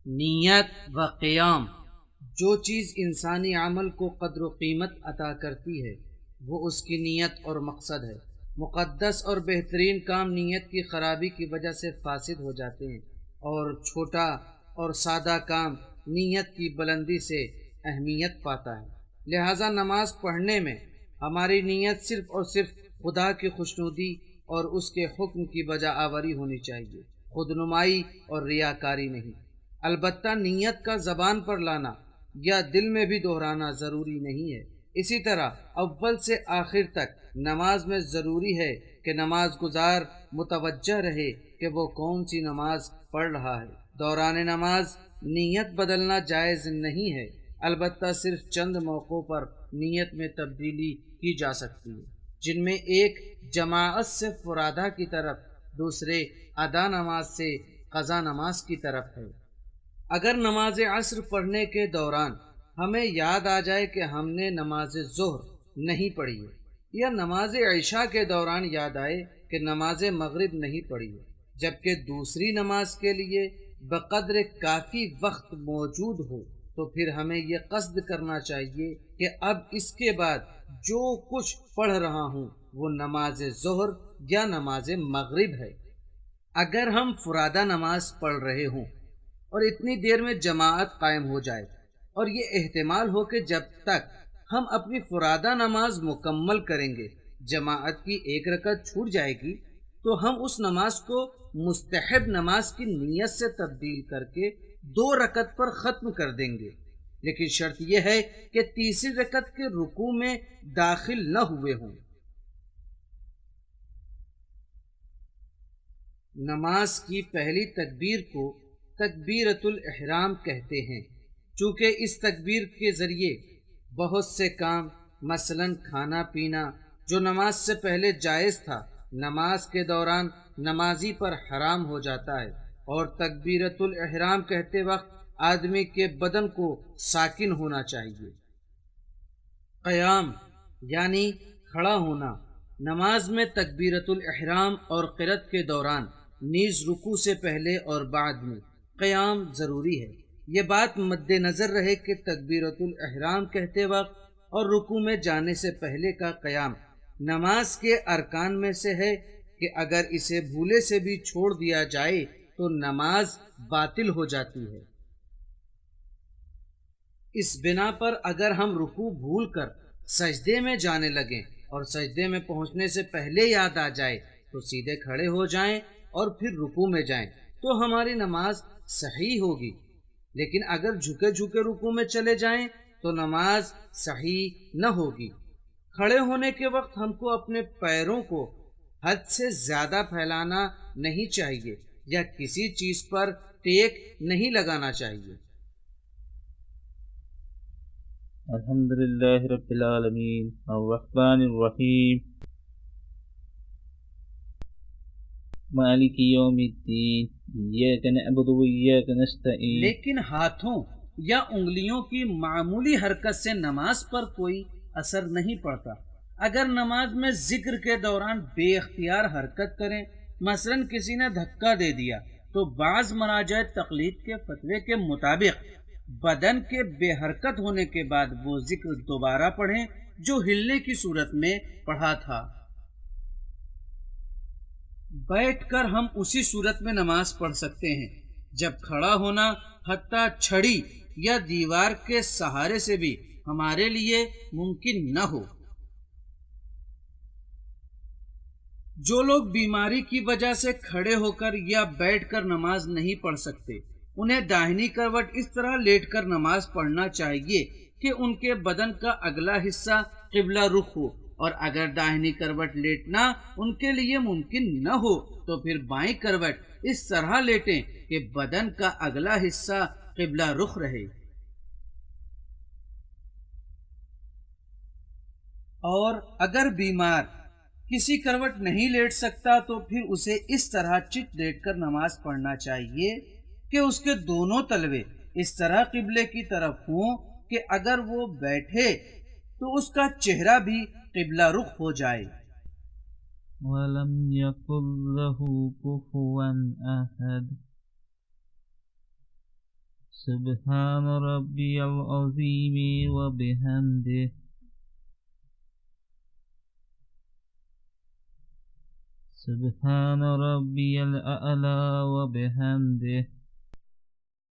نیت و قیام۔ جو چیز انسانی عمل کو قدر و قیمت عطا کرتی ہے وہ اس کی نیت اور مقصد ہے۔ مقدس اور بہترین کام نیت کی خرابی کی وجہ سے فاسد ہو جاتے ہیں، اور چھوٹا اور سادہ کام نیت کی بلندی سے اہمیت پاتا ہے۔ لہذا نماز پڑھنے میں ہماری نیت صرف اور صرف خدا کی خوشنودی اور اس کے حکم کی بجا آوری ہونی چاہیے، خود نمائی اور ریاکاری نہیں۔ البتہ نیت کا زبان پر لانا یا دل میں بھی دہرانا ضروری نہیں ہے۔ اسی طرح اول سے آخر تک نماز میں ضروری ہے کہ نماز گزار متوجہ رہے کہ وہ کون سی نماز پڑھ رہا ہے۔ دوران نماز نیت بدلنا جائز نہیں ہے، البتہ صرف چند موقعوں پر نیت میں تبدیلی کی جا سکتی ہے، جن میں ایک جماعت سے فرادہ کی طرف، دوسرے ادا نماز سے قضا نماز کی طرف ہے۔ اگر نماز عصر پڑھنے کے دوران ہمیں یاد آ جائے کہ ہم نے نماز ظہر نہیں پڑھی ہے، یا نماز عشاء کے دوران یاد آئے کہ نماز مغرب نہیں پڑھی ہے، جبکہ دوسری نماز کے لیے بقدر کافی وقت موجود ہو، تو پھر ہمیں یہ قصد کرنا چاہیے کہ اب اس کے بعد جو کچھ پڑھ رہا ہوں وہ نماز ظہر یا نماز مغرب ہے۔ اگر ہم فرادہ نماز پڑھ رہے ہوں اور اتنی دیر میں جماعت قائم ہو جائے، اور یہ احتمال ہو کہ جب تک ہم اپنی فرادہ نماز مکمل کریں گے جماعت کی ایک رکعت چھوٹ جائے گی، تو ہم اس نماز کو مستحب نماز کی نیت سے تبدیل کر کے 2 رکعت پر ختم کر دیں گے، لیکن شرط یہ ہے کہ تیسری رکعت کے رکوع میں داخل نہ ہوئے ہوں۔ نماز کی پہلی تکبیر کو تکبیرۃ الاحرام کہتے ہیں، چونکہ اس تکبیر کے ذریعے بہت سے کام، مثلا کھانا پینا جو نماز سے پہلے جائز تھا، نماز کے دوران نمازی پر حرام ہو جاتا ہے، اور تکبیرۃ الاحرام کہتے وقت آدمی کے بدن کو ساکن ہونا چاہیے۔ قیام یعنی کھڑا ہونا، نماز میں تکبیرۃ الاحرام اور قرأت کے دوران نیز رکوع سے پہلے اور بعد میں قیام ضروری ہے۔ یہ بات مد نظر رہے کہ تکبیرۃ الاحرام کہتے وقت اور رکوع میں جانے سے پہلے کا قیام نماز کے ارکان میں سے ہے کہ اگر اسے بھولے سے بھی چھوڑ دیا جائے تو نماز باطل ہو جاتی ہے۔ اس بنا پر اگر ہم رکوع بھول کر سجدے میں جانے لگیں اور سجدے میں پہنچنے سے پہلے یاد آ جائے تو سیدھے کھڑے ہو جائیں اور پھر رکوع میں جائیں تو ہماری نماز صحیح ہوگی، لیکن اگر جھکے جھکے رکوع میں چلے جائیں تو نماز صحیح نہ ہوگی۔ کھڑے ہونے کے وقت ہم کو اپنے پیروں کو حد سے زیادہ پھیلانا نہیں چاہیے یا کسی چیز پر ٹیک نہیں لگانا چاہیے۔ الحمدللہ رب العالمین الرحمن الرحیم مالک یوم الدین ایاک نعبد و ایاک نستعین۔ لیکن ہاتھوں یا انگلیوں کی معمولی حرکت سے نماز پر کوئی اثر نہیں پڑتا۔ اگر نماز میں ذکر کے دوران بے اختیار حرکت کریں، مثلا کسی نے دھکا دے دیا، تو بعض مراجع تقلید کے فتوے کے مطابق بدن کے بے حرکت ہونے کے بعد وہ ذکر دوبارہ پڑھیں جو ہلنے کی صورت میں پڑھا تھا۔ بیٹھ کر ہم اسی صورت میں نماز پڑھ سکتے ہیں جب کھڑا ہونا حتیٰ چھڑی یا دیوار کے سہارے سے بھی ہمارے لیے ممکن نہ ہو۔ جو لوگ بیماری کی وجہ سے کھڑے ہو کر یا بیٹھ کر نماز نہیں پڑھ سکتے، انہیں داہنی کروٹ اس طرح لیٹ کر نماز پڑھنا چاہیے کہ ان کے بدن کا اگلا حصہ قبلہ رخ ہو، اور اگر داہنی کروٹ لیٹنا ان کے لیے ممکن نہ ہو تو پھر بائیں کروٹ اس طرح لیٹیں کہ بدن کا اگلا حصہ قبلہ رخ رہے۔ اور اگر بیمار کسی کروٹ نہیں لیٹ سکتا تو پھر اسے اس طرح چت لیٹ کر نماز پڑھنا چاہیے کہ اس کے دونوں تلوے اس طرح قبلے کی طرف ہوں کہ اگر وہ بیٹھے تو اس کا چہرہ بھی قبلہ رخ ہو جائے۔ وَلَمْ يَكُنْ لَهُ كُفُوًا أَحَدٌ۔ سبحان ربي العظيم وبحمده سبحان ربي الأعلى وبحمده